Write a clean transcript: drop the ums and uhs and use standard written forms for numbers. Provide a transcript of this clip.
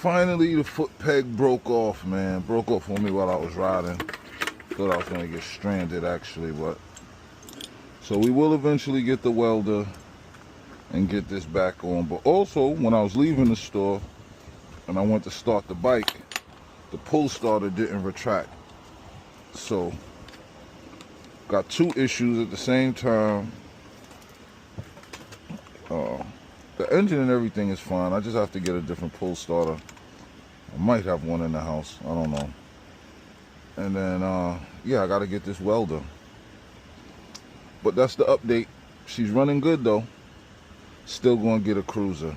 Finally, the foot peg broke off, man. Broke off on me while I was riding. Thought I was going to get stranded, actually, but... So we will eventually get the welder and get this back on. But also, when I was leaving the store and I went to start the bike, the pull starter didn't retract. So, got two issues at the same time. The engine and everything is fine. I just have to get a different pull starter. I might have one in the house. I don't know. And then, yeah, I got to get this welder. But that's the update. She's running good, though. Still going to get a cruiser.